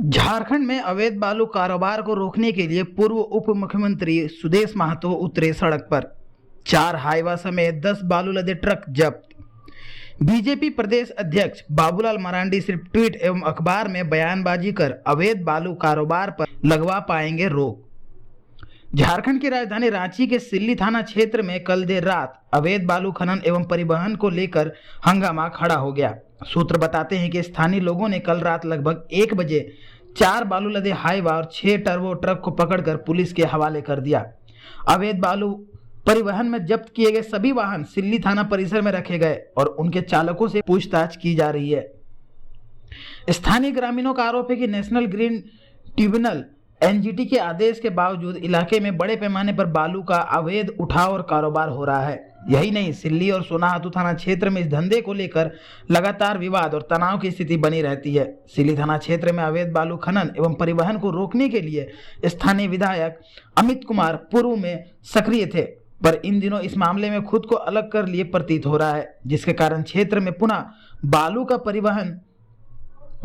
झारखंड में अवैध बालू कारोबार को रोकने के लिए पूर्व उप मुख्यमंत्री सुदेश महतो उतरे सड़क पर। 4 हाईवा समेत 10 बालू लदे ट्रक जब्त। बीजेपी प्रदेश अध्यक्ष बाबूलाल मरांडी सिर्फ ट्वीट एवं अखबार में बयानबाजी कर अवैध बालू कारोबार पर लगवा पाएंगे रोक। झारखंड की राजधानी रांची के सिल्ली थाना क्षेत्र में कल देर रात अवैध बालू खनन एवं परिवहन को लेकर हंगामा खड़ा हो गया। सूत्र बताते हैं कि स्थानीय लोगों ने कल रात लगभग 1 बजे 4 बालू लदे हाईवा और 6 टर्बो ट्रक को पकड़कर पुलिस के हवाले कर दिया। अवैध बालू परिवहन में जब्त किए गए सभी वाहन सिल्ली थाना परिसर में रखे गए और उनके चालकों से पूछताछ की जा रही है। स्थानीय ग्रामीणों का आरोप है कि नेशनल ग्रीन ट्रिब्यूनल एनजीटी के आदेश के बावजूद इलाके में बड़े पैमाने पर बालू का अवैध उठाव और कारोबार हो रहा है। यही नहीं, सिल्ली और सोनाहातू थाना क्षेत्र में इस धंधे को लेकर लगातार विवाद और तनाव की स्थिति बनी रहती है। सिल्ली थाना क्षेत्र में अवैध बालू खनन एवं परिवहन को रोकने के लिए स्थानीय विधायक अमित कुमार पूर्व में सक्रिय थे, पर इन दिनों इस मामले में खुद को अलग कर लिए प्रतीत हो रहा है, जिसके कारण क्षेत्र में पुनः बालू का परिवहन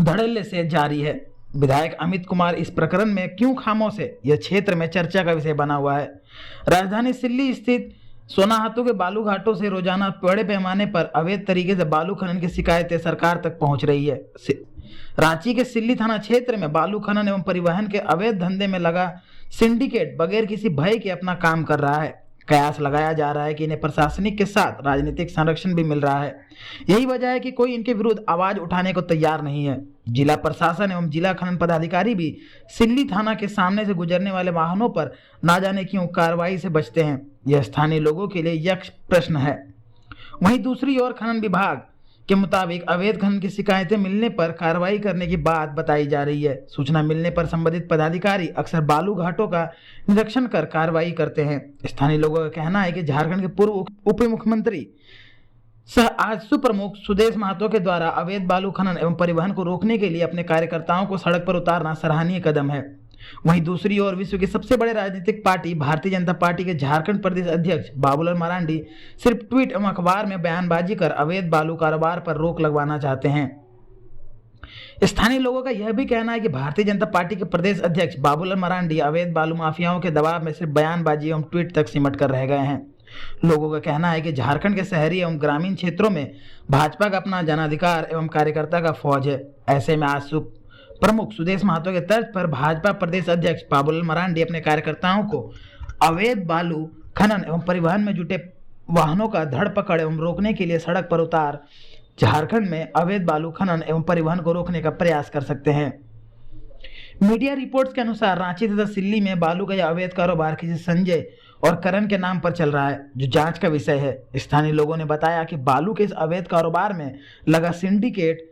धड़ल्ले से जारी है। विधायक अमित कुमार इस प्रकरण में क्यों खामोश है, यह क्षेत्र में चर्चा का विषय बना हुआ है। राजधानी सिल्ली स्थित सोनाहातू के बालू घाटों से रोजाना बड़े पैमाने पर अवैध तरीके से बालू खनन की शिकायतें सरकार तक पहुंच रही है। रांची के सिल्ली थाना क्षेत्र में बालू खनन एवं परिवहन के अवैध धंधे में लगा सिंडिकेट बगैर किसी भय के अपना काम कर रहा है। कयास लगाया जा रहा है कि इन्हें प्रशासनिक के साथ राजनीतिक संरक्षण भी मिल रहा है। यही वजह है कि कोई इनके विरुद्ध आवाज उठाने को तैयार नहीं है। जिला प्रशासन एवं जिला खनन पदाधिकारी भी सिल्ली थाना के सामने से गुजरने वाले वाहनों पर ना जाने क्यों कार्रवाई से बचते हैं, यह स्थानीय लोगों के लिए यक्ष प्रश्न है। वहीं दूसरी ओर खनन विभाग के मुताबिक अवैध खनन की शिकायतें मिलने पर कार्रवाई करने की बात बताई जा रही है। सूचना मिलने पर संबंधित पदाधिकारी अक्सर बालू घाटों का निरीक्षण कर कार्रवाई करते हैं। स्थानीय लोगों का कहना है कि झारखंड के पूर्व उप मुख्यमंत्री सह आजसू प्रमुख सुदेश महतो के द्वारा अवैध बालू खनन एवं परिवहन को रोकने के लिए अपने कार्यकर्ताओं को सड़क पर उतारना सराहनीय कदम है। वहीं दूसरी ओर विश्व की सबसे बड़े राजनीतिक पार्टी भारतीय जनता पार्टी के झारखंड प्रदेश अध्यक्ष बाबूलाल मरांडी सिर्फ ट्वीट एवं अखबार में बयानबाजी कर अवैध बालू कारोबार पर रोक लगवाना चाहते हैं। स्थानीय लोगों का यह भी कहना है कि भारतीय जनता पार्टी के प्रदेश अध्यक्ष बाबूलाल मरांडी अवैध बालू माफियाओं के दबाव में सिर्फ बयानबाजी एवं ट्वीट तक सिमट कर रह गए हैं। लोगों का कहना है कि झारखंड के शहरी एवं ग्रामीण क्षेत्रों में भाजपा का अपना जनाधिकार एवं कार्यकर्ता का फौज है। ऐसे में आजसू प्रमुख सुदेश महतो के तर्ज पर भाजपा प्रदेश अध्यक्ष बाबूलाल मरांडी अपने कार्यकर्ताओं को अवैध बालू खनन एवं परिवहन में जुटे वाहनों का धड़ पकड़ एवं रोकने के लिए सड़क पर उतार झारखंड में अवैध बालू खनन एवं परिवहन को रोकने का प्रयास कर सकते हैं। मीडिया रिपोर्ट्स के अनुसार रांची तथा सिल्ली में बालू का यह अवैध कारोबार किसी संजय और करण के नाम पर चल रहा है, जो जांच का विषय है। स्थानीय लोगों ने बताया कि बालू के इस अवैध कारोबार में लगा सिंडिकेट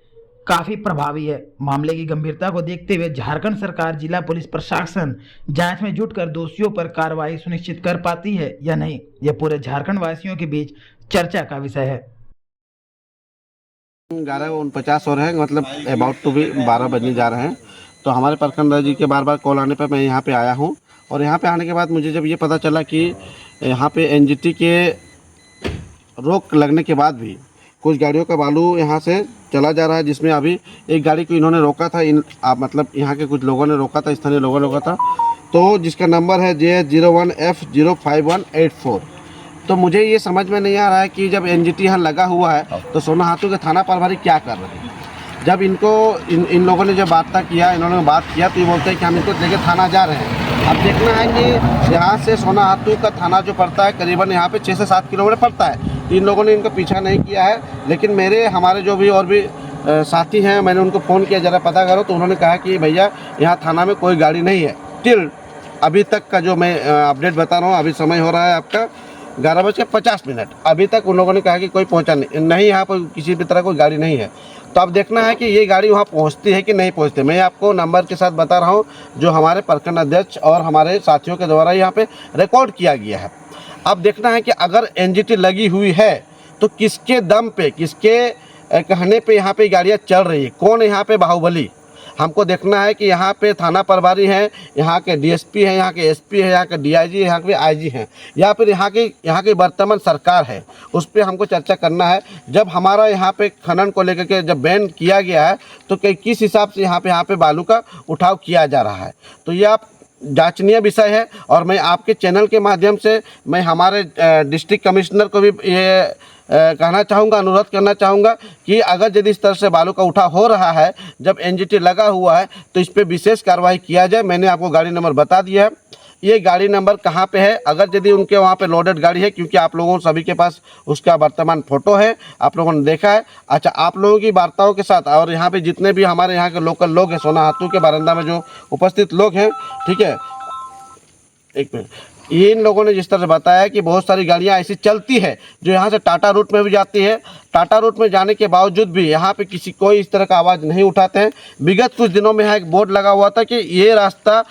काफी प्रभावी है। मामले की गंभीरता को देखते हुए झारखंड सरकार, जिला पुलिस प्रशासन जांच में जुटकर दोषियों पर कार्रवाई सुनिश्चित कर पाती है या नहीं, यह पूरे झारखंड वासियों के बीच चर्चा का विषय है। 11:49 और है, मतलब अबाउट टू भी 12 बजने जा रहे हैं। तो हमारे प्रखंड जी के बार बार कॉल आने पर मैं यहाँ पे आया हूँ, और यहाँ पे आने के बाद मुझे जब ये पता चला कि यहाँ पे एनजीटी के रोक लगने के बाद भी कुछ गाड़ियों का बालू यहाँ से चला जा रहा है, जिसमें अभी एक गाड़ी को इन्होंने रोका था, मतलब यहाँ के कुछ लोगों ने रोका था, स्थानीय लोगों ने रोका था, तो जिसका नंबर है J01F05184। तो मुझे ये समझ में नहीं आ रहा है कि जब एनजीटी यहाँ लगा हुआ है तो सोनाहातू के थाना प्रभारी क्या कर रहे हैं। जब इनको इन लोगों ने जब बात किया, इन्होंने बात किया, तो ये बोलते हैं कि हम इनको लेकर थाना जा रहे हैं। अब देखना है कि यहाँ से सोनाहातू का थाना जो पड़ता है करीबन यहाँ पे 6 से 7 किलोमीटर पड़ता है। तो इन लोगों ने इनको पीछा नहीं किया है, लेकिन हमारे जो भी और भी साथी हैं, मैंने उनको फ़ोन किया ज़रा पता करो, तो उन्होंने कहा कि भैया यहाँ थाना में कोई गाड़ी नहीं है। टिल अभी तक का जो मैं अपडेट बता रहा हूँ, अभी समय हो रहा है आपका 11:50, अभी तक उन लोगों ने कहा कि कोई पहुँचा नहीं, यहाँ पर किसी भी तरह कोई गाड़ी नहीं है। तो अब देखना है कि ये गाड़ी वहाँ पहुँचती है कि नहीं पहुँचती। मैं आपको नंबर के साथ बता रहा हूँ जो हमारे प्रखंड अध्यक्ष और हमारे साथियों के द्वारा यहाँ पे रिकॉर्ड किया गया है। अब देखना है कि अगर एनजीटी लगी हुई है तो किसके दम पे, किसके कहने पे यहाँ पे गाड़ियाँ चल रही है, कौन यहाँ पे बाहुबली। हमको देखना है कि यहाँ पे थाना प्रभारी हैं, यहाँ के डीएसपी हैं, यहाँ के एसपी हैं, यहाँ के डीआईजी, यहाँ के आईजी हैं, या फिर यहाँ की वर्तमान सरकार है, उस पर हमको चर्चा करना है। जब हमारा यहाँ पे खनन को लेकर के जब बैन किया गया है तो किस हिसाब से यहाँ पे बालू का उठाव किया जा रहा है, तो ये आप जांचनीय विषय है। और मैं आपके चैनल के माध्यम से मैं हमारे डिस्ट्रिक्ट कमिश्नर को भी ये कहना चाहूँगा, अनुरोध करना चाहूँगा कि अगर यदि इस तरह से बालू का उठाव हो रहा है, जब एनजीटी लगा हुआ है, तो इस पर विशेष कार्रवाई किया जाए। मैंने आपको गाड़ी नंबर बता दिया है, ये गाड़ी नंबर कहाँ पे है, अगर यदि उनके वहाँ पे लोडेड गाड़ी है, क्योंकि आप लोगों सभी के पास उसका वर्तमान फ़ोटो है, आप लोगों ने देखा है। अच्छा, आप लोगों की वार्ताओं के साथ और यहाँ पे जितने भी हमारे यहाँ के लोकल लोग हैं, सोना हाथू के बारंदा में जो उपस्थित लोग हैं, ठीक है, एक मिनट, इन लोगों ने जिस तरह से बताया कि बहुत सारी गाड़ियां ऐसी चलती है जो यहाँ से टाटा रूट में भी जाती है। टाटा रूट में जाने के बावजूद भी यहाँ पे कोई इस तरह का आवाज़ नहीं उठाते हैं। विगत कुछ दिनों में यहाँ एक बोर्ड लगा हुआ था कि ये रास्ता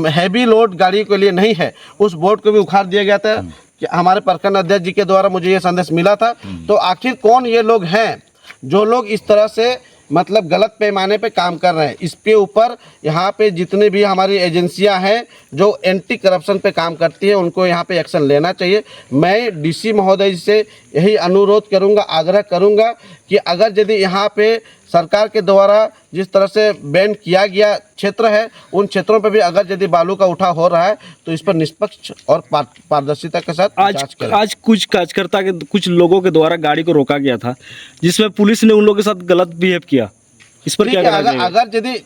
हैवी लोड गाड़ी के लिए नहीं है, उस बोर्ड को भी उखाड़ दिया गया था। कि हमारे प्रखंड अध्यक्ष जी के द्वारा मुझे ये संदेश मिला था। तो आखिर कौन ये लोग हैं जो लोग इस तरह से मतलब गलत पैमाने पे काम कर रहे हैं? इस पे ऊपर यहाँ पे जितने भी हमारी एजेंसियां हैं जो एंटी करप्शन पे काम करती है, उनको यहाँ पे एक्शन लेना चाहिए। मैं डीसी महोदय से यही अनुरोध करूँगा, आग्रह करूँगा कि अगर यदि यहाँ पे सरकार के द्वारा जिस तरह से बैन किया गया क्षेत्र है, उन क्षेत्रों पे भी अगर यदि बालू का उठाव हो रहा है तो इस पर निष्पक्ष और पारदर्शिता के साथ जांच करें। आज कुछ कार्यकर्ता के कुछ लोगों के द्वारा गाड़ी को रोका गया था, जिसमें पुलिस ने उन लोगों के साथ गलत बिहेव किया, इस पर क्या कहना चाहिए? अगर यदि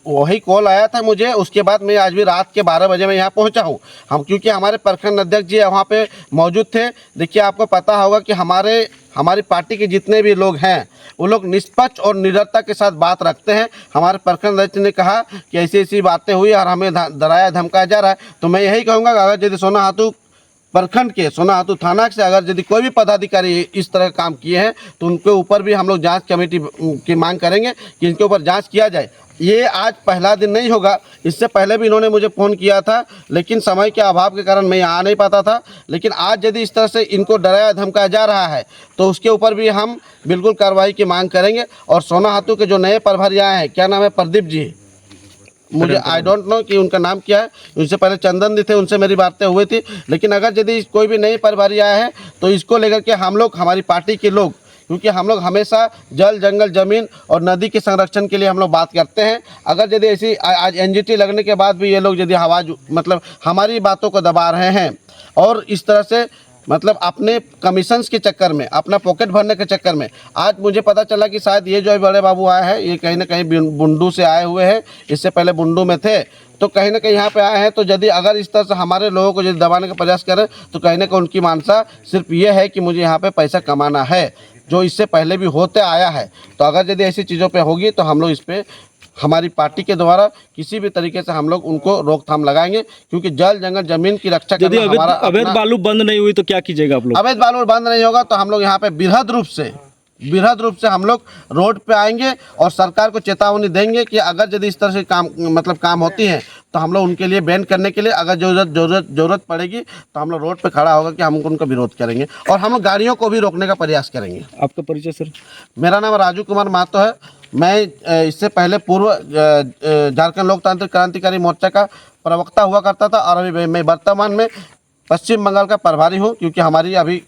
वही कॉल आया था मुझे, उसके बाद मैं आज भी रात के 12 बजे मैं यहाँ पहुँचा हूँ। हम क्योंकि हमारे प्रखंड अध्यक्ष जी वहाँ पे मौजूद थे। देखिए, आपको पता होगा कि हमारी पार्टी के जितने भी लोग हैं वो लोग निष्पक्ष और निडरता के साथ बात रखते हैं। हमारे प्रखंड अध्यक्ष ने कहा कि ऐसी ऐसी बातें हुई और हमें डराया धमकाया जा रहा है। तो मैं यही कहूँगा कि अगर यदि सोना हाथू प्रखंड के सोना हाथू थाना से अगर यदि कोई भी पदाधिकारी इस तरह का काम किए हैं तो उनके ऊपर भी हम लोग जांच कमेटी की मांग करेंगे कि इनके ऊपर जांच किया जाए। ये आज पहला दिन नहीं होगा, इससे पहले भी इन्होंने मुझे फ़ोन किया था, लेकिन समय के अभाव के कारण मैं आ नहीं पाता था। लेकिन आज यदि इस तरह से इनको डराया धमकाया जा रहा है तो उसके ऊपर भी हम बिल्कुल कार्रवाई की मांग करेंगे। और सोना हाथू के जो नए प्रभारी आए हैं, क्या नाम है, प्रदीप जी, मुझे आई डोंट नो कि उनका नाम क्या है, उनसे पहले चंदन जी थे, उनसे मेरी बातें हुई थी। लेकिन अगर यदि कोई भी नई प्रभारी आया है तो इसको लेकर के हम लोग, हमारी पार्टी के लोग, क्योंकि हम लोग हमेशा जल जंगल ज़मीन और नदी के संरक्षण के लिए हम लोग बात करते हैं। अगर यदि ऐसी आज एनजीटी लगने के बाद भी ये लोग यदि आवाज़ मतलब हमारी बातों को दबा रहे हैं और इस तरह से मतलब अपने कमीशंस के चक्कर में, अपना पॉकेट भरने के चक्कर में, आज मुझे पता चला कि शायद ये जो बड़े बाबू आए हैं ये कहीं ना कहीं बुंडू से आए हुए हैं, इससे पहले बुंडू में थे, तो कहीं ना कहीं यहाँ पे आए हैं। तो यदि अगर इस तरह से हमारे लोगों को यदि दबाने का प्रयास करें तो कहीं ना कहीं उनकी मानसा सिर्फ ये है कि मुझे यहाँ पे पैसा कमाना है, जो इससे पहले भी होते आया है। तो अगर यदि ऐसी चीज़ों पे होगी तो हम लोग इस पर हमारी पार्टी के द्वारा किसी भी तरीके से हम लोग उनको रोकथाम लगाएंगे, क्योंकि जल जंगल जमीन की रक्षा करना हमारा। अवैध बालू बंद नहीं हुई तो क्या कीजिएगा आप लोग? अवैध बालू बंद नहीं होगा तो हम लोग यहाँ पे बृहद रूप से हम लोग रोड पे आएंगे और सरकार को चेतावनी देंगे कि अगर यदि इस तरह से काम होती है तो हम लोग उनके लिए बैन करने के लिए अगर जरूरत पड़ेगी तो हम लोग रोड पे खड़ा होगा कि हम उनका विरोध करेंगे और हम लोग गाड़ियों को भी रोकने का प्रयास करेंगे। आपका परिचय सर? मेरा नाम राजू कुमार महतो है। मैं इससे पहले पूर्व झारखंड लोकतांत्रिक क्रांतिकारी मोर्चा का प्रवक्ता हुआ करता था और अभी मैं वर्तमान में पश्चिम बंगाल का प्रभारी हूँ, क्योंकि हमारी अभी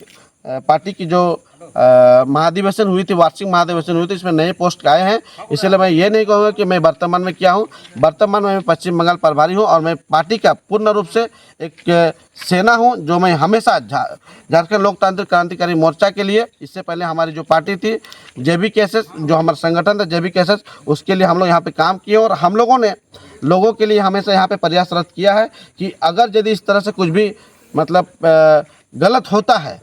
पार्टी की जो महाधिवेशन हुई थी, वार्षिक महाधिवेशन हुई थी, इसमें नए पोस्ट आए हैं। इसलिए मैं ये नहीं कहूँगा कि मैं वर्तमान में क्या हूँ। वर्तमान में मैं पश्चिम बंगाल प्रभारी हूँ और मैं पार्टी का पूर्ण रूप से एक सेना हूँ, जो मैं हमेशा झारखंड लोकतांत्रिक क्रांतिकारी मोर्चा के लिए, इससे पहले हमारी जो पार्टी थी JBKSS, जो हमारा संगठन था JBKSS, उसके लिए हम लोग यहाँ पे काम किए और हम लोगों ने लोगों के लिए हमेशा यहाँ पे प्रयासरत किया है कि अगर यदि इस तरह से कुछ भी मतलब गलत होता है,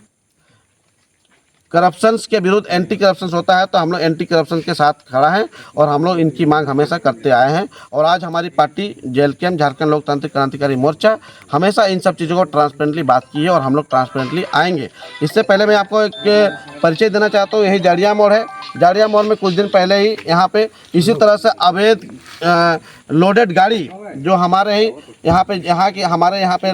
करप्शंस के विरुद्ध एंटी करप्शन होता है, तो हम लोग एंटी करप्शन के साथ खड़ा हैं और हम लोग इनकी मांग हमेशा करते आए हैं। और आज हमारी पार्टी JLKM, झारखंड लोकतांत्रिक क्रांतिकारी मोर्चा, हमेशा इन सब चीज़ों को ट्रांसपेरेंटली बात की है और हम लोग ट्रांसपेरेंटली आएंगे। इससे पहले मैं आपको एक परिचय देना चाहता हूँ, यही जाड़िया मोड़ है। जाड़िया मोड़ में कुछ दिन पहले ही यहाँ पे इसी तरह से अवैध लोडेड गाड़ी जो हमारे ही यहाँ पे हमारे यहाँ पे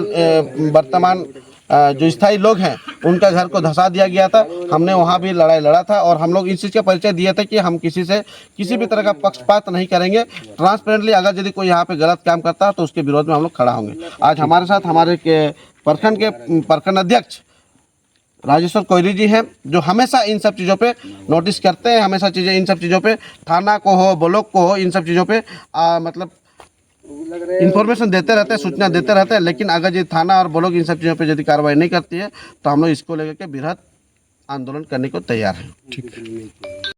वर्तमान जो स्थायी लोग हैं उनका घर को धंसा दिया गया था। हमने वहाँ भी लड़ाई लड़ा था और हम लोग इस चीज़ का परिचय दिया था कि हम किसी से किसी भी तरह का पक्षपात नहीं करेंगे। ट्रांसपेरेंटली अगर यदि कोई यहाँ पे गलत काम करता है तो उसके विरोध में हम लोग खड़ा होंगे। आज हमारे साथ हमारे प्रखंड अध्यक्ष राजेश्वर कोयली जी हैं, जो हमेशा इन सब चीज़ों पे नोटिस करते हैं, हमेशा इन सब चीज़ों पे थाना को हो, ब्लॉक को हो, इन सब चीज़ों पे मतलब इन्फॉर्मेशन देते रहते हैं, सूचना देते रहते हैं। लेकिन अगर ये थाना और ब्लॉक इन सब चीज़ों पे यदि कार्रवाई नहीं करती है तो हम लोग इसको लेकर के बृहद आंदोलन करने को तैयार हैं। ठीक है।